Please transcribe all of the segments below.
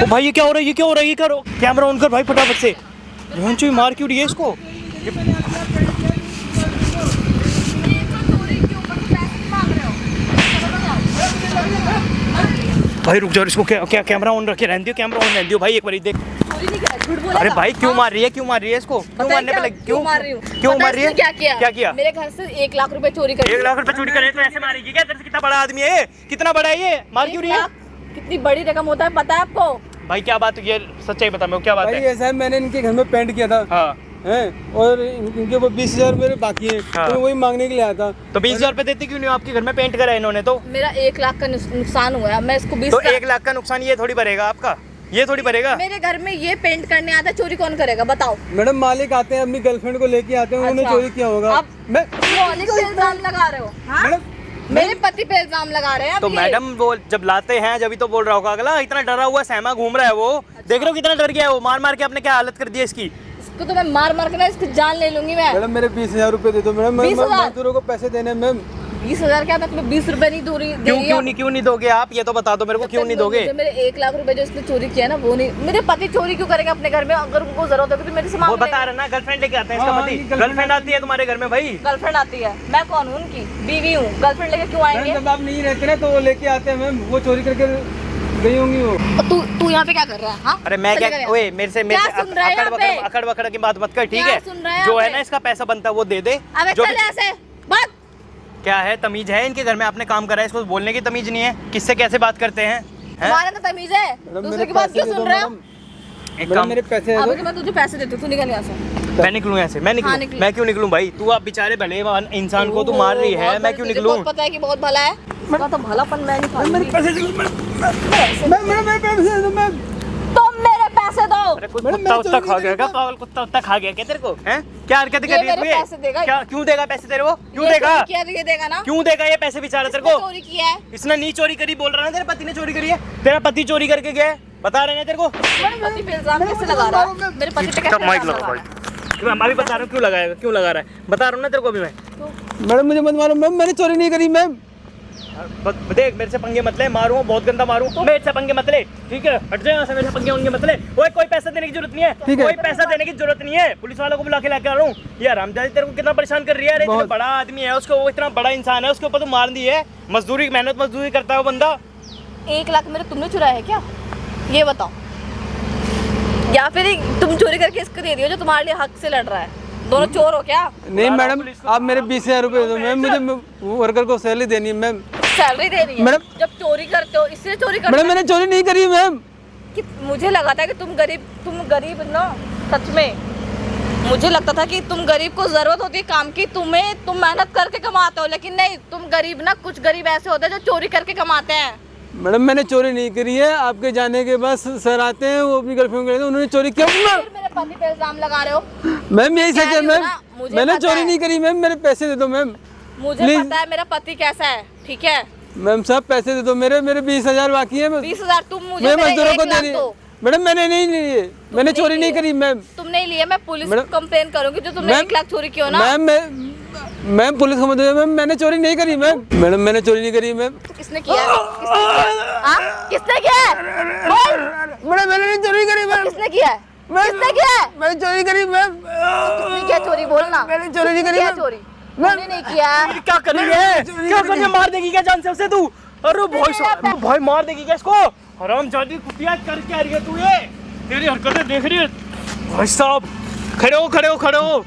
ओ भाई ये क्या हो रहा है, ये क्या हो रहा है, ये करो कैमरा ऑन कर भाई फटाफट से। भैंचो मार क्यों रही है इसको? भाई रुक जाओ, इसको क्या कैमरा ऑन रखे रहने दियो, कैमरा ऑन रहने दियो भाई, एक बार देख। अरे भाई क्यों मार रही है, क्यों मार रही है इसको? क्यों मारने पे लगी, क्यों मार रही हूँ? क्यों मार रही है? क्या किया? मेरे घर से 1 लाख रुपए चोरी कर 1 लाख रुपए चोरी करे तो ऐसे मारेगी क्या? तेरे से कितना बड़ा आदमी है, कितना बड़ा है ये, मार क्यों रही है? कितनी बड़ी रकम होता है पता है आपको? भाई क्या बात, ये सच्चाई बता, मैं क्या बात है? ऐसा है, मैंने इनके घर में पेंट किया था। हाँ हैं, और इनके वो 20,000 मेरे बाकी हैं। हाँ। तो वही मांगने के लिए आया था। तो 20,000 रुपए देते क्यों नहीं? आपके घर में पेंट करा है इन्होंने तो। मेरा 1 लाख का नुकसान हुआ है, मैं इसको 20 तो 1 लाख का नुकसान ये थोड़ी भरेगा आपका, ये थोड़ी भरेगा। मेरे घर में ये पेंट करने आता है, चोरी कौन करेगा बताओ? मैडम मालिक आते हैं, अपनी गर्लफ्रेंड को लेके आते हैं, उन्होंने अच्छा। चोरी किया होगा। अब मैं मालिक पे इल्जाम लगा रहे हो? हाँ? मैडम मेरे पति पे इल्जाम लगा रहे हैं। तो मैडम वो जब लाते हैं जब ही तो बोल रहा होगा अगला, इतना डरा हुआ सहमा घूम रहा है वो। देख रहे हो कितना डर गया है वो, मार मार के आपने क्या हालत कर दी है इसकी। इसको तो मैं मार मार के ना इसकी जान ले लूंगी मैं। मैडम मेरे 20,000 रुपए दे दो मैडम, मैं 20,000? मजदूरों को पैसे देने मैम। 20,000 क्या? मैं तुम्हें 20 रुपए नहीं दूर क्यों नहीं दोगे आप, ये तो बता दो मेरे को, क्यों नहीं दोगे? मेरे 1 लाख रुपए जो इसने चोरी किया ना वो नहीं। मेरे पति चोरी क्यों करेंगे अपने घर में? अगर उनको जरूरत होगी तो मेरे से मांग वो बता रहे ना, गर्लफ्रेंड लेके आते हैं इसका हाँ, पति। गर्लफ्रेंड गर्लफ्रेंड आती है तुम्हारे घर में भाई? गर्लफ्रेंड आती है, मैं कौन हूँ? उनकी बीवी हूँ। गर्लफ्रेंड लेके क्यों आएंगे? जब आप नहीं रहते ना तो वो लेके आते हैं मैम, वो चोरी करके गई होंगी वो। तू यहाँ पे क्या कर रहा है? हाँ? अरे मैं क्या, ओए मेरे से सुन रहा है यहाँ पे? अकड़ वकड़ की बात मत कर, ठीक क्या है? सुन रहा है जो यहाँ है पे? ना इसका पैसा बनता है वो दे दे। अबे जो चल ऐसे बात। क्या है, तमीज है इनके घर में? आपने काम करा है, इसको बोलने की तमीज नहीं है? किससे कैसे बात करते हैं? तुम्हारा तो तमीज है, दूसरे की बात क्यों सुन रहे हो? एक काम, मेरे पैसे दे अब दो। मैं तुझे पैसे देती हूँ, तू निकल यहाँ से। मैं निकलूं यहाँ से? मैं निकलूं? हाँ, निकलो। मैं क्यों निकलूं भाई? तू आप बेचारे भले इंसान को तू मार रही है, बहुत मैं क्यों तुझे निकलूं? बहुत पता है कि बहुत भला है। उसका तो भलापन मैं नहीं खाऊंगी। मेरे पैसे दे दो मैम, मेरे पैसे दे दो मैम। तुम मेरे पैसे दो। अरे कोई मैडम, कुत्ता मैं उत्ता चोरी खा नहीं गया क्या? करता। पागल कुत्ता उत्ता खा गया क्या तेरे को? हैं? क्या हरकतें कर ये रही है तू मेरे पैसे देगा? क्या क्यों देगा पैसे तेरे को? क्यों ये देगा? चोरी किया तो ये देगा ना? क्यों देगा ये पैसे बेचारा तेरे इसने को? चोरी किया है। इसने नहीं चोरी करी, बोल रहा है तेरे पति ने चोरी करी है। तेरा पति चोरी करके गया है, बता रहे हैं तेरे को। मेरे पति पे इल्जाम कैसे लगा रहा है? मेरे पति पे कैसे माइक इल्जाम लगा लगा भाई। रहा है? मैं अभी बता रहा हूँ क्यों लगाएगा, क्यों लगा रहा है, बता रहा हूँ ना तेरे को अभी मैं। मैडम मुझे मत मारो मैम, मैंने चोरी नहीं करी मैम। देख मेरे से पंगे मत ले, मारूं बहुत गंदा मारूं तो मेरे से पंगे मत ले, ठीक है? हट जाए यहाँ से, मेरे से पंगे उनके मत ले। ओए कोई पैसा देने की जरूरत नहीं है, ठीक है। कोई पैसा देने की जरूरत नहीं है। पुलिस वालों को बुला के लेके आ रहा हूँ। ये हरामजादी तेरे को कितना परेशान कर रही है। अरे इतना बड़ा आदमी है, उसको वो इतना बड़ा इंसान है, उसके ऊपर तो मार दी है। मजदूरी मेहनत मजदूरी करता है वो बंदा। 1 लाख मेरे तुमने चुराया है क्या? ये बताओ। या फिर तुम चोरी करके इसको दे दियो जो तुम्हारे लिए हक से लड़ रहा है? दोनों चोर हो क्या? नहीं मैडम, आप मेरे 20,000 रुपए दे दो मैम, मुझे वर्कर को सैलरी देनी है मैम। सैलरी दे रही है मैडम- जब चोरी करते हो, इससे चोरी करते मैडम हो मैंने चोरी नहीं करी मैम। कि मुझे लगा था कि तुम गरीब ना, सच में मुझे लगता था कि तुम गरीब को जरूरत होती है काम की, तुम मेहनत करके कमाते हो, लेकिन नहीं, तुम गरीब ना, कुछ गरीब ऐसे होते हैं जो चोरी करके कमाते हैं। मैडम मैंने चोरी नहीं करी है, आपके जाने के बाद सर आते हैं, वो अपनी गर्लफ्रेंड को लेते हैं, उन्होंने चोरी किया। फिर मेरे पति पे इल्जाम लगा रहे हो। मैम यही सच है कह रही मैम, हूँ ना, मुझे मैंने पता चोरी है। नहीं करी मैम, मेरे पैसे दे दो मैम। मुझे Please। पता है मेरा पति कैसा है, ठीक है? मैम साहब पैसे दे दो, मेरे 20,000 बाकी है। 20,000 तुम मुझे मैं मेरे मजदूरों 1 को दे लाख रही दो। मैडम, मैंने नहीं लिए, मैंने नहीं चोरी नहीं लिए। करी मैम। तुम नहीं लिए, मैं पुलिस मैडम- कंप्लेन करूंगी जो तुमने मैम- 1 लाख चोरी किया ना। मैम पुलिस को मत दो मैम, मैंने चोरी नहीं करी मैम। मैडम मैंने चोरी नहीं करी मैम। किसने किया है? किसने किया है? हाँ? किसने किया है? बोल। मैडम मैंने नहीं चोरी करी मैम। किसने किया है? किसने किया है? मैंने चोरी करी मैम। किसने किया चोरी? बोलना। मैंने चोरी नहीं करी किया मैम। चोरी? मैंने नहीं किया। क्या कर रही है? क्या कर रही है? मार देगी क्या जान से उसे तू? अरे भाई मार देगी क्या इसको? हरामजादी कुतिया कर क्या रही है तू? ये तेरी हरकतें देख रही है भाई साहब। खड़े हो।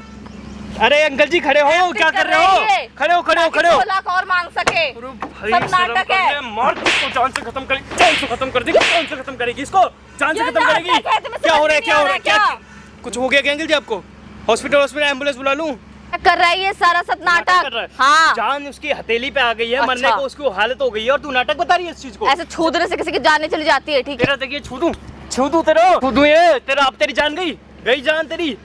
अरे अंकल जी खड़े हो, क्या कर रहे हो? खड़े हो। 2 लाख और मांग सके। सब नाटक है। मार इसको, जान से खत्म करेगी, जान से खत्म कर देगी, जान से खत्म करेगी इसको, जान से ये खत्म करेगी। नाटक है, तुम्हें क्या हो रहा है? समझ क्या हो रहा है? नहीं आ रहा क्या कुछ हो गया क्या अंकल जी आपको? हॉस्पिटल एम्बुलेंस बुला लूं? कर रहा है ये सारा सब कर नाटक। रहा है। हाँ, जान उसकी हथेली पे आ गई है, मरने अच्छा। को उसकी हालत हो गई है और तू नाटक बता रही है इस चीज को। ऐसे छूदने से किसी की जाने चली जाती है, ठीक है? तेरा देखिए छू दूं ये तेरा, अब तेरी जान गई जान तेरी।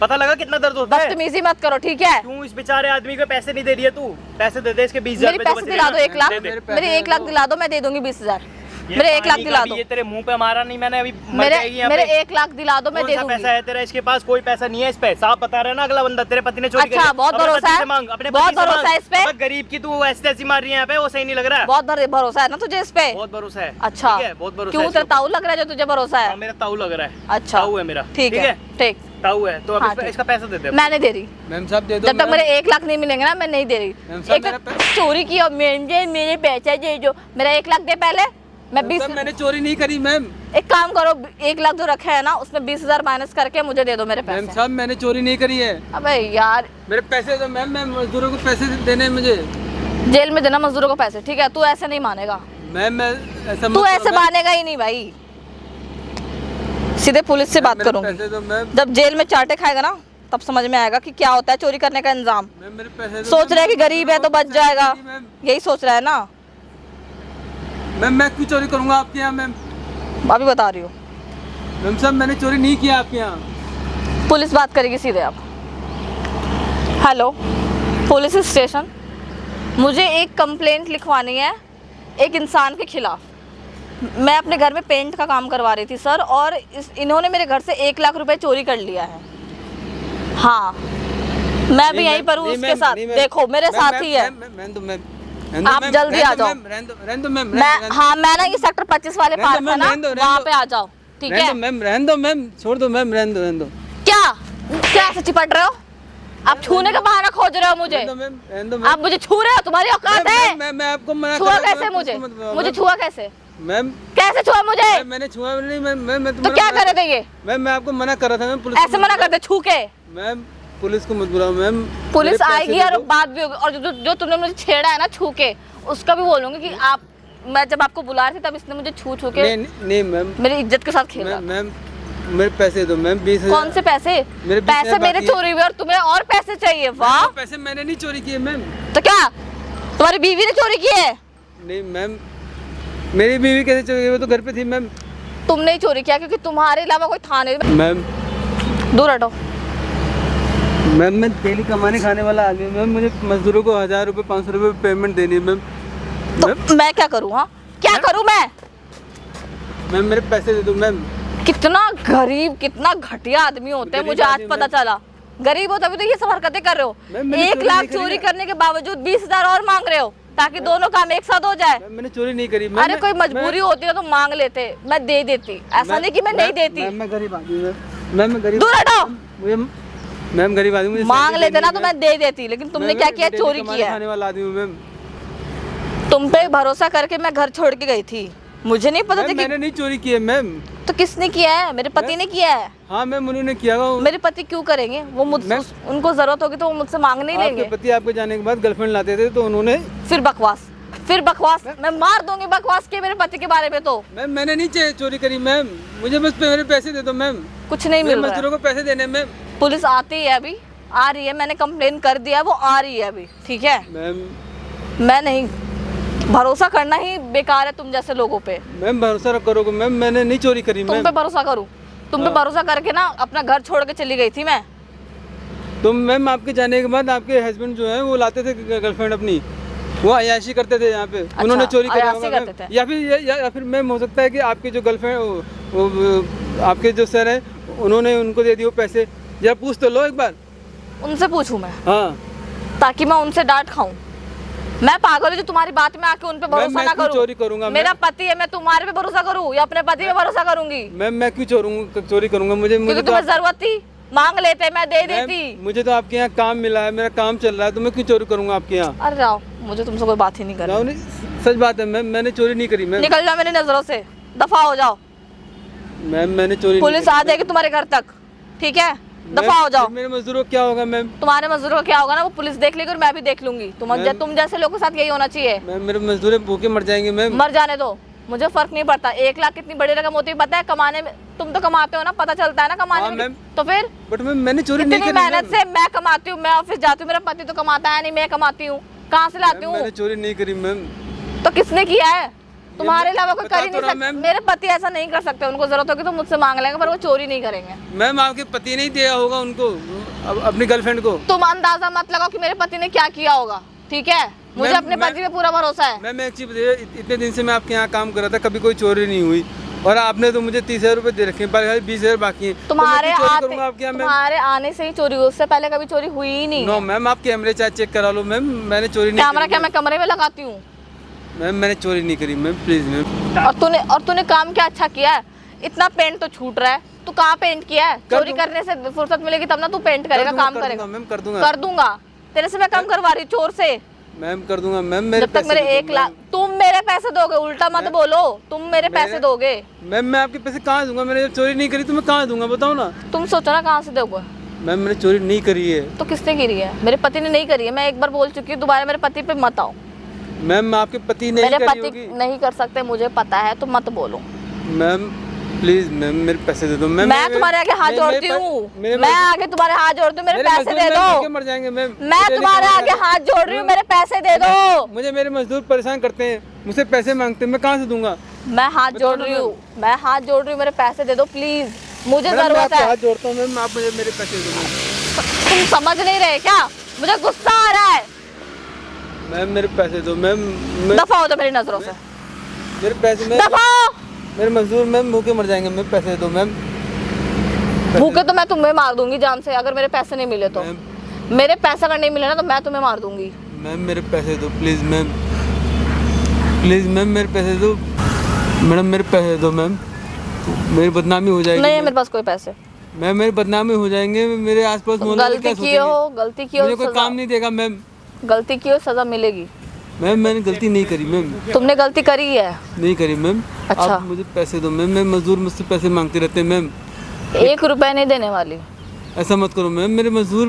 पता लगा कितना दर्द होता है? बदतमीजी मत करो, ठीक है? क्यों इस बेचारे आदमी को पैसे नहीं दे रही है तू? पैसे दे दे इसके 20,000 मेरे पैसे दिला दो 1 लाख। मेरे 1 लाख दिला दो, मैं दे दूंगी 20,000। मेरे 1 लाख दिला दो। ये तेरे मुंह पे मारा नहीं मैंने अभी, मेरे 1 लाख दिला दो, मैं दे दूंगी। पैसा है तेरा इसके पास? कोई पैसा नहीं है इस पे, साफ बता रहा है ना अगला बंदा। तेरे पति ने चोरी अच्छा, बहुत भरोसा है, बहुत भरोसा है इस पे। गरीब की तू ऐसी ऐसी मार रही है यहाँ पे, वो सही नहीं लग रहा है। बहुत भरोसा है ना तुझे इस पे? बहुत भरोसा है। अच्छा, बहुत भरोसा। क्यों तेरा ताऊ लग रहा है जो तुझे भरोसा है? मेरा ताऊ लग रहा है। अच्छा, ताऊ है मेरा। ठीक है, ठीक ताऊ है तो हाँ, अब इसका पैसा दे दे। मैं नहीं दे रही मैम साहब दे दो। जब तक मेरे 1 लाख नहीं मिलेंगे ना, मैं नहीं दे रही। एक चोरी की और मेरे पैसे दे जो, मेरा 1 लाख दे पहले। मैं 20, मैंने चोरी नहीं करी मैम। एक काम करो, 1 लाख जो रखे है ना उसमें 20,000 माइनस करके मुझे दे दो मेरे मैम पैसे। साहब मैंने चोरी नहीं करी है। अबे यार, मेरे पैसे दो मैम, मैं मजदूरों को पैसे देने हैं मुझे। जेल में देना मजदूरों को पैसे, ठीक है? तू ऐसे नहीं मानेगा मैम, मैं ऐसा तू ऐसे मानेगा ही नहीं भाई। सीधे पुलिस से बात करूंगी। पैसे दो मैम। जब जेल में चाटे खाएगा ना तब समझ में आएगा कि क्या होता है चोरी करने का इंजाम। मैम मेरे पैसे दो। सोच रहा है कि गरीब है तो बच जाएगा, यही सोच रहा है ना? मैम मैं क्यों चोरी करूंगा आपके यहाँ मैम? अभी बता रही हूँ। मैम साहब मैंने चोरी नहीं किया आपके यहाँ। पुलिस बात करेगी सीधे आप। हेलो पुलिस स्टेशन, मुझे एक कंप्लेंट लिखवानी है एक इंसान के खिलाफ। मैं अपने घर में पेंट का काम करवा रही थी सर, और इन्होंने मेरे घर से 1 लाख रुपए चोरी कर लिया है। हाँ, मैं भी यहीं पर हूँ उसके साथ। देखो मेरे साथ ही है। आप जल्दी आ जाओ। हाँ, मैं ना ये सेक्टर 25 वाले पार्क है ना, वहाँ पे आ जाओ, ठीक है? मैम रहने दो मैम, छोड़ दो मैम, रहने दो। क्या ऐसे चिपट रहे हो? आप छूने का बहाना खोज रहे हो मुझे। आप मुझे छू रहे हो, तुम्हारी औकात है? मैं आपको मना छुआ कैसे मुझे छुआ कैसे? मैम कैसे छुआ मुझे? मैंने छुआ नहीं मैम। तो क्या करे थे ये? मैम मैं आपको मना कर रहा था मैम। पुलिस ऐसे मना करते छू के? मैम पुलिस को मत बुलाओ मैम। पुलिस आएगी और बात भी होगी। और जो तुमने मुझे छेड़ा है ना छू के, उसका भी बोलूंगी कि आप, मैं जब आपको बुला रही थी तब इसने मुझे छू के नहीं मैम, मेरी इज्जत के साथ खेला। मैम मेरे पैसे दो मैम। 20,000। कौन से पैसे? पैसे मेरे चोरी हुए और तुम्हें और पैसे चाहिए? वाह, पैसे मैंने नहीं चोरी किए मैम। तो क्या तुम्हारी बीवी ने चोरी की है? नहीं मैम, मेरी बीवी कैसे चोरी की? वो तो घर पे थी मैम। तुमने ही चोरी किया क्योंकि तुम्हारे अलावा कोई था नहीं। मैम दूर हटो। मैम मैं डेली कमाने खाने वाला आदमी हूँ मैम। मुझे मजदूरों को 1000 रुपये 500 रुपये पेमेंट देनी है मैम। तो मैं क्या करूँ? हाँ, क्या करूँ मैं? मैम मेरे पैसे दे दो मैम। कितना गरीब, कितना घटिया आदमी होते हैं, मुझे आज पता चला। गरीब हो तभी तो ये सब हरकतें कर रहे हो। 1 लाख चोरी करने के बावजूद 20,000 और मांग रहे हो ताकि दोनों काम एक साथ हो जाए। मैंने चोरी नहीं करी। अरे कोई मजबूरी होती है तो मांग लेते, मैं दे देती। ऐसा नहीं कि मैं नहीं देती। मैं गरीब आदमी हूँ मैम। मैं गरीब। दूर हटो। मैम गरीब आदमी, मांग लेते ना तो मैं दे देती, लेकिन तुमने क्या किया? चोरी किया। खाने वाला आदमी हूँ मैम। तुम पे भरोसा करके मैं घर छोड़ के गई थी, मुझे नहीं पता था कि मैंने नहीं चोरी की है मैम। तो किसने किया है? मेरे पति ने किया है। हाँ मैम उन्होंने किया होगा। मेरे पति क्यों करेंगे? वो मुझसे, उनको जरूरत होगी तो वो मुझसे मांग नहीं लेंगे। आपके पति आपके जाने के बाद गर्लफ्रेंड लाते थे तो उन्होंने फिर बकवास मैं मार दूंगी बकवास के मेरे पति के बारे में। तो मैम मैंने नहीं चोरी करी मैम, मुझे बस मेरे पैसे दे दो मैम। कुछ नहीं मिल रहा है। मजदूरों को पैसे देने मैम। पुलिस आती है, अभी आ रही है, मैंने कंप्लेन कर दिया, वो आ रही है अभी, ठीक है? मैम मैं नहीं, भरोसा करना ही बेकार है तुम जैसे लोगों पे। मैम भरोसा करोगे मैम, मैंने नहीं चोरी करी। तुम पे भरोसा करूं? तुम पे भरोसा करके ना अपना घर छोड़ के चली गई थी मैं। तो मैम आपके जाने के बाद आपके हस्बैंड जो है वो लाते थे गर्लफ्रेंड अपनी, वो अयाशी करते थे यहाँ पे। अच्छा, उन्होंने चोरी करी करते थे। या फिर मैम हो सकता है कि आपके जो गर्लफ्रेंड, आपके जो सर है उन्होंने उनको दे दिए पैसे। या पूछ तो लो एक बार। उनसे पूछूं मैं? हाँ, ताकि मैं उनसे डांट खाऊं? मैं पागल हूँ जो तुम्हारी बात में आके उन पे भरोसा ना करूं? चोरी करूंगा? मेरा पति है, मैं तुम्हारे पे भरोसा करूं या अपने पति पे भरोसा करूंगी? मैम मैं क्यों चोरी करूंगा? मुझे तुम्हें जरूरत थी, मांग लेते, मैं दे देती। मुझे तो आपके यहाँ काम मिला है, मेरा काम चल रहा है, तो मैं क्यों चोरी करूंगा आपके यहाँ? अरे राव, मुझे तुमसे कोई बात ही नहीं करनी। सच बात है मैम, मैंने चोरी नहीं करी मैम। निकल जाओ मेरी नजरों से, दफा हो जाओ। मैम मैंने चोरी। पुलिस आ जाएगी तुम्हारे घर तक, ठीक है? दफा हो जाओ। मेरे मजदूरों क्या होगा मैम? तुम्हारे मजदूरों का क्या होगा ना, वो पुलिस देख लेगी और मैं भी देख लूंगी। तुम जैसे लोगों के साथ यही होना चाहिए। मैम मेरे मजदूर भूखे मर जाएंगे मैम। मर जाने दो, मुझे फर्क नहीं पड़ता। 1 लाख कितनी बड़ी रकम होती है पता है कमाने में? तुम तो कमाते हो ना, पता चलता है ना कमाने में। तो फिर बट मैंने चोरी नहीं करी। मेहनत से मैं कमाती हूँ, मैं ऑफिस जाती हूँ, मेरा पति तो कमाता है नहीं, मैं कमाती हूँ, कहाँ से लाती हूँ? मैंने चोरी नहीं करी मैम। तो किसने किया है? तुम्हारे अलावा कोई कर ही नहीं सकता। मेरे पति ऐसा नहीं कर सकते, उनको जरूरत होगी तो मुझसे मांग लेंगे, पर वो चोरी नहीं करेंगे। मैम आपके पति नहीं दिया होगा उनको, अपनी गर्लफ्रेंड को। तुम अंदाजा मत लगाओ कि मेरे पति ने क्या किया होगा, ठीक है? मुझे अपने पति पे पूरा भरोसा है। मैम एक चीज बताइए, इतने दिन से मैं आपके यहाँ काम कर रहा था, कभी कोई चोरी नहीं हुई और आपने तो मुझे 30,000 रुपए दे रखे हैं, 20,000 बाकी है। तुम्हारे तो मैं क्यों चोरी करूंगा आपके यहाँ मैम? तुम्हारे आने से ही चोरी हुई, उससे पहले कभी चोरी हुई ही नहीं। नो मैम, आप कैमरे चाहे चेक करा लो मैम, मैंने चोरी नहीं कैमरा करी। क्या मैं कमरे में लगाती हूँ? मैम मैंने चोरी नहीं करी मैम, प्लीज मैम। और तूने काम क्या अच्छा किया है? इतना पेंट तो छूट रहा है, तू कहाँ पेंट किया है? चोरी करने से फुर्सत मिलेगी तब ना तू पेंट करेगा, काम करेगा। मैम कर दूंगा, कर दूंगा, तेरे से मैं कम करवा रही चोर से। मैम कर दूंगा मैम। मेरे जब तक मेरे 1 लाख, तुम मेरे पैसे दोगे, उल्टा मत बोलो, तुम मेरे पैसे दोगे। मैम मैं आपके पैसे कहाँ दूंगा? मैंने जब चोरी नहीं करी तो मैं कहाँ दूंगा, बताओ ना। तुम सोचो ना कहाँ से दोगे। मैम मैंने चोरी नहीं करी है। तो किसने करी है? मेरे पति ने नहीं करी है। मैं एक बार बोल चुकी हूँ, दोबारा मेरे पति पे मत आओ। मैम आपके पति नहीं मेरे करी पति होगी। नहीं कर सकते, मुझे पता है, तो मत बोलो। मैम प्लीज मैम मेरे पैसे दे दो। मैं तुम्हारे आगे हाथ जोड़ती हूँ, मैं आगे तुम्हारे हाथ जोड़ती हूँ, मेरे पैसे दे दो। मर जाएंगे मैम। मैं तुम्हारे आगे हाथ जोड़ रही हूँ, मेरे पैसे दे दो। मुझे मेरे मजदूर परेशान करते हैं, मुझसे पैसे मांगते हैं, मैं कहाँ से दूंगा? मैं हाथ जोड़ रही हूँ, मैं हाथ जोड़ रही हूँ, मेरे पैसे दे दो प्लीज, मुझे जरूरत है। हाथ जोड़ता हूँ मैम, आप मुझे मेरे पैसे दे दो। तुम समझ नहीं रहे क्या? मुझे गुस्सा आ रहा है। मैम मेरे पैसे दो मैम। दफा हो तो मेरी नजरों से, मेरे पैसे मैम, दफा। मेरे मजदूर मैम भूखे मर जाएंगे, मेरे पैसे दो मैम। भूखे तो मैं तुम्हें मार दूंगी जान से, अगर मेरे पैसे नहीं मिले तो। मेरे पैसे अगर नहीं मिले ना तो मैं तुम्हें मार दूंगी। मैम मेरे पैसे दो प्लीज मैम, प्लीज मैम मेरे पैसे दो। मैडम मेरे पैसे दो मैम, मेरी बदनामी हो जाएगी। नहीं है मेरे पास कोई पैसे। मैम मेरी बदनामी हो जाएंगे, मेरे आसपास मोहल्ले वाले क्या गलती की हो, गलती की हो, मुझे कोई काम नहीं देगा मैम। गलती की हो, सजा मिलेगी। मैम मैंने गलती नहीं करी मैम। तुमने गलती करी है। नहीं करी मैम। अच्छा। आप मुझे पैसे दो मैम, मैं मजदूर मुझसे पैसे मांगते रहते हैं मैम। 1 रुपए नहीं देने वाली। ऐसा मत करो मैम, मेरे मजदूर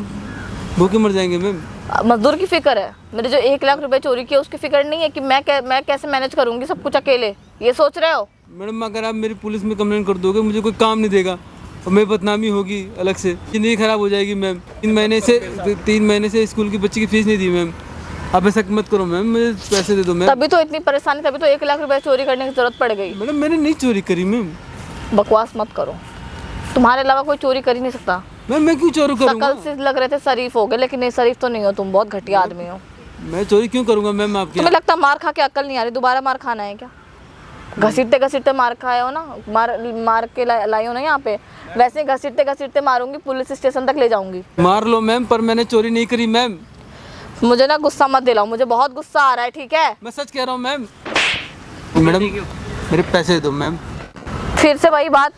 भूखे मर जाएंगे मैम। मजदूर की फिक्र है, मेरे जो 1 लाख रुपए चोरी किए उसकी फिक्र नहीं है कि मैं कैसे मैनेज करूंगी सब कुछ अकेले, ये सोच रहे हो? मैडम अगर आप मेरी पुलिस में कंप्लेंट कर दोगे, मुझे कोई काम नहीं देगा और मेरी बदनामी होगी अलग से, जिंदगी खराब हो जाएगी मैम। 3 महीने से स्कूल की बच्ची की फीस नहीं दी मैम। आप ऐसा मत करो मैम, मुझे पैसे दे दो मैम। तभी तो इतनी परेशानी, तभी तो 1 लाख रुपए चोरी करने की जरूरत पड़ गई। मैडम मैंने नहीं चोरी करी मैम। बकवास मत करो, तुम्हारे अलावा कोई चोरी कर ही नहीं सकता। मैम मैं क्यों चोरी करूँगा? शकल से लग रहे थे शरीफ हो गए, लेकिन नहीं, शरीफ तो नहीं हो तुम, बहुत घटिया आदमी हो। मैं चोरी क्यों करूँगा मैम आपके? तुम्हें लगता मार खा के अक्ल नहीं आ रही? दोबारा मार खाना है क्या? घसीटते घसीटते मार खाए हो ना, मार के लाई हो ना यहाँ पे, वैसे घसीटते घसीटते मारूंगी, पुलिस स्टेशन तक ले जाऊंगी। मार लो मैम, पर मैंने चोरी नहीं करी मैम। मुझे ना गुस्सा मत दिलाओ, मुझे बहुत गुस्सा आ रहा है, ठीक है? मैं सच कह रहा हूँ मैम। मैडम मेरे पैसे दो मैम। फिर से वही बात,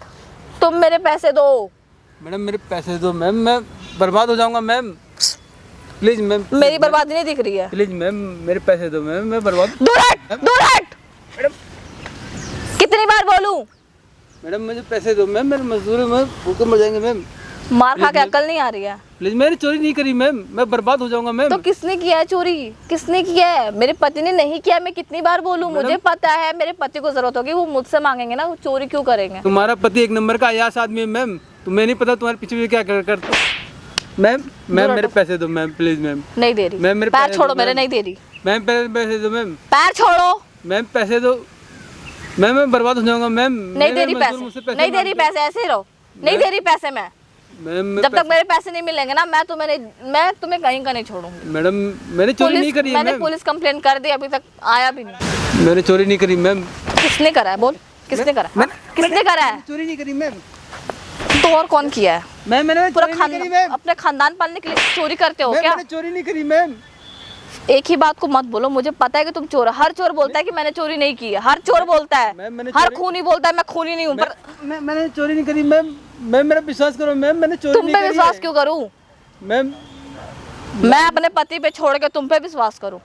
तुम मेरे पैसे दो। मैडम मेरे पैसे दो मैम, मैं बर्बाद हो जाऊंगा मैम, प्लीज मैम। मेरी बर्बादी नहीं दिख रही है। प्लीज मैम मेरे पैसे दो मैम, मैं बर्बाद। दूर हट, दूर हट। कितनी बार बोलूं? मैडम मुझे पैसे दो मैम, मेरे मजदूर में भूखे मर जाएंगे मैम। मार खा के अक्ल नहीं आ रही है। प्लीज मैंने चोरी नहीं करी मैम, मैं बर्बाद हो जाऊंगा मैम। तो किसने किया है चोरी? किसने किया है? मेरे पति ने नहीं किया। मैं कितनी बार बोलूं? मुझे पता है मेरे पति को जरूरत होगी, वो मुझसे मांगेंगे ना, वो चोरी क्यों करेंगे? तुम्हारा पति 1 नंबर का अयास आदमी है मैम, तुम्हें नहीं पता तुम्हारे पीछे क्या कर मैम। मैम मेरे पैसे दो मैम, प्लीज मैम। नहीं दे रही। मैम मेरे पैर पैसे छोड़ो दो, मेरे, मैम। नहीं दे रही। मैम पैसे दो मैम। पैर छोड़ो। मैम पैसे दो मैम, मैं बर्बाद हो जाऊंगा मैम। नहीं दे रही पैसे, नहीं दे रही पैसे, ऐसे ही रहो। नहीं दे रही पैसे मैं। मैम जब तक मेरे पैसे नहीं मिलेंगे ना, मैं तुम्हें कहीं का नहीं छोड़ूंगी। मैडम मैंने चोरी नहीं करी है मैंने मैम। पुलिस कंप्लेंट कर दी, अभी तक आया भी नहीं। मैंने चोरी नहीं करी मैम। किसने करा है? बोल, किसने करा है? किसने करा है? चोरी नहीं करी मैम। तो और कौन किया है? मैंने पूरा चोरी नहीं करी मैम। अपने खानदान पालने के लिए चोरी करते हो क्या? मैंने चोरी नहीं करी मैम। एक ही बात को मत बोलो, मुझे पता है कि तुम चोर हो। हर चोर बोलता है कि मैंने चोरी नहीं की है, हर चोर बोलता है, हर खूनी बोलता है मैं खूनी नहीं हूँ। पर मैंने चोरी नहीं करी मैम। मैम मेरा विश्वास करो मैम, मैंने चोरी तुम नहीं पे करी विश्वास है। क्यों करूँ? मैम मैं अपने पति पे छोड़ के तुम पे विश्वास करूँ?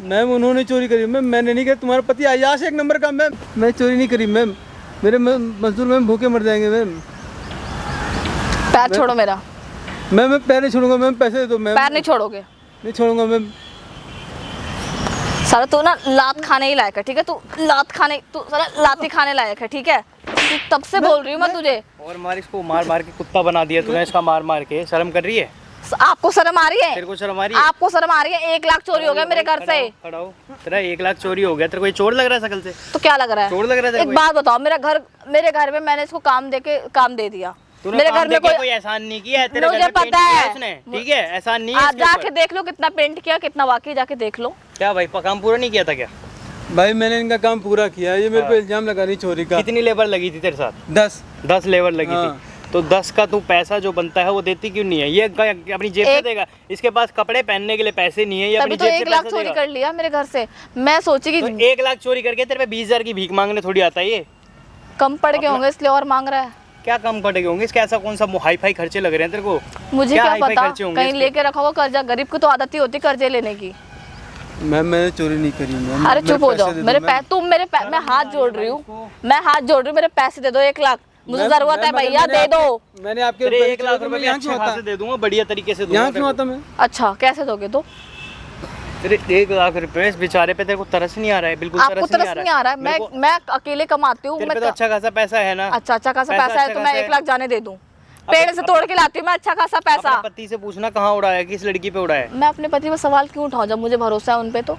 मैम उन्होंने चोरी करी मैम, मैंने नहीं करी। तुम्हारा पति अयास 1 नंबर का मैम। मैं चोरी नहीं करी मैम, मेरे मजदूर मैम भूखे मर जाएंगे मैम। पैर छोड़ो मेरा। मैं पैर नहीं छोड़ूंगा मैम, पैसे दो मैम। पैर नहीं छोड़ोगे? नहीं छोड़ूंगा मैम। साला तू ना लात खाने ही लायक है, ठीक है? तू साला लाती खाने लायक है, ठीक है? तू तब से बोल रही हूँ मैं तुझे। और मार इसको, मार मार के कुत्ता बना दिया तूने इसका, मार मार के। शर्म कर रही है? आपको शर्म आ रही है? तेरे को शर्म आ रही है? आपको शर्म आ रही है? 1 लाख चोरी हो गया मेरे घर से। खड़ा हो। तेरा 1 लाख चोरी हो गया, तेरे को ये चोर लग रहा है शकल से? तो क्या लग रहा है? चोर लग रहा है तेरे एक को? बात बताओ, मेरे घर में मैंने इसको काम दे दिया, तूने मेरे काम घर में देके कोई एहसान नहीं किया है, तेरे घर मुझे में पेंट पता किया है उसने, ठीक है, एहसान नहीं है आज इसके जाके ऊपर। देख लो कितना पेंट किया, कितना वाकई जाके देख लो। क्या भाई काम पूरा नहीं किया था क्या? भाई मैंने इनका काम पूरा किया, ये मेरे पे इल्जाम लगा रही चोरी का। कितनी लेबर लगी थी तेरे साथ? 10 लेबर लगी हाँ। थी, तो 10 का तू पैसा जो बनता है वो देती क्यों नहीं है? ये अपनी जेब से देगा, इसके पास कपड़े पहनने के लिए पैसे नहीं है, ये तभी अपनी तो जेब से 1 लाख पैसा चोरी देगा। कर लिया मेरे घर से। मैं सोची कि तो 1 लाख चोरी करके तेरे पे 20,000 की भीख मांगने थोड़ी आता है ये। कम पड़ गए होंगे इसलिए और मांग रहा है। क्या कम पड़ेगे होंगे इसके? ऐसा कौन सा हाई फाई खर्चे लग रहे हैं तेरे को? मुझे क्या हाई-फाई पता, खर्चे होंगे कहीं इसके? लेके रखा हुआ कर्जा। गरीब को तो आदत ही होती कर्जे लेने की। मैंने चोरी नहीं करी मैम। अरे मेरे चुप हो पैसे जाओ, दे दो मेरे मैम। तुम मेरे मैं हाथ जोड़ रही हूँ, मैं हाथ जोड़ रही हूँ, मेरे पैसे दे दो 1 लाख, मुझे मैम, जरूरत है मैम, भैया, मैंने दे दो। मैंने आपके तेरे रुपए 1 लाख तो रुपए मैं यहाँ अच्छे क्यों आता? खासे दे दूंगा, बढ़िया तरीके से दूंगा यहाँ क्यों आता मैं? अच्छा कैसे दोगे? तो तेरे 1 लाख रुपए इस बेचारे पे तेरे को तरस नहीं आ रहा है? बिल्कुल आपको तरस नहीं आ रहा है? मेरे को- मैं अकेले कमाती हूँ। तेरे पे तो अच्छा खासा पैसा है ना? अच्छा खासा पैसा है तो मैं 1 लाख जाने दे दूँ? पेड़ से तोड़ के लाती हूँ मैं अच्छा खासा पैसा। अपने पति से पूछना कहाँ उड़ाया है, किस लड़की पे उड़ाया है? मैं अपने पति पर सवाल क्यों उठाऊं जब मुझे भरोसा है उन पे? तो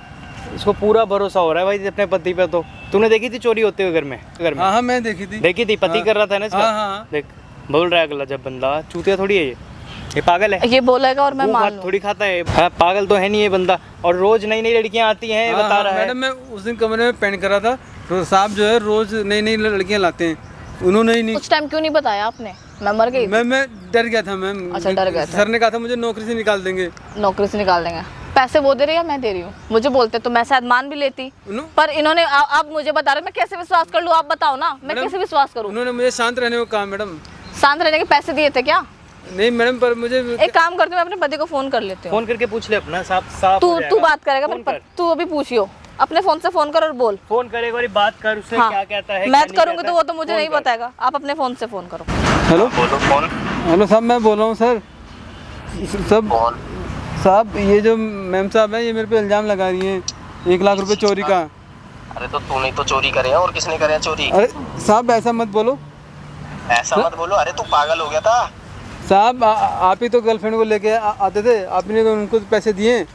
इसको पूरा भरोसा हो रहा है भाई अपने पति पे। तो तूने देखी थी चोरी होते हुए घर में? हाँ हाँ मैं देखी थी। देखी थी, पति हाँ। कर रहा था ना इसका? हाँ, हाँ। देख बोल रहा है अगला जब बंदा, चूतिया थोड़ी है ये पागल है। ये बोलेगा और मैं वो मान भात लूं। थोड़ी खाता है, हाँ, पागल तो है नहीं ये बंदा। और रोज नई नई लड़कियां आती हैं, हाँ, बता हाँ, रहा है। मैडम मैं उस दिन कमरे में पेंट करा था तो साहब जो है रोज नई नई लड़कियां लाते हैं, उन्होंने ही नहीं। उस टाइम क्यों नहीं बताया आपने? मैं मर गई। मैं डर गया था मैम। अच्छा, डर गया था। सर ने कहा था मुझे नौकरी से निकाल देंगे। नौकरी से निकाल देंगे? पैसे वो दे रहे या मैं दे रही हूँ? मुझे बोलते तो मैं शायद मान भी लेती, उन्हों- पर इन्होंने आप मुझे बता रहे, मैं कैसे विश्वास कर लूँ? आप बताओ ना, मैं मैडम, कैसे विश्वास करूँ? उन्होंने मुझे शांत रहने को कहा मैडम। शांत रहने के पैसे दिए थे क्या? नहीं मैडम पर मुझे एक काम करती हूँ, मैं अपने पति को फोन कर लेती हूँ। फोन करके पूछ ले अपना, साफ साफ हो तू जाएगा। बात करेगा? फोन कर। तू अभी पूछियो, अपने फोन से फोन कर और बोल। फोन करेगा और बात कर उससे, हाँ, क्या कहता है मैं क्या नहीं करूँगी कहता तो वो है। तो मुझे फोन नहीं कर। बताएगा। आप अपने फोन से फोन करो। हेलो बोलो कौन? हेलो साहब मैं बोल रहा हूँ सर। सब कौन? साहब ये जो मैम साहब है ये मेरे पे इल्जाम लगा रही हैं 1 लाख रुपए चोरी का। अरे तो तूने तो चोरी करे हैं, और किसने करे हैं चोरी? अरे साहब ऐसा मत बोलो ऐसा मत बोलो। अरे तू पागल हो गया था? साहब। आप ही तो गर्लफ्रेंड को लेके आते थे, आपने तो उनको पैसे दिए।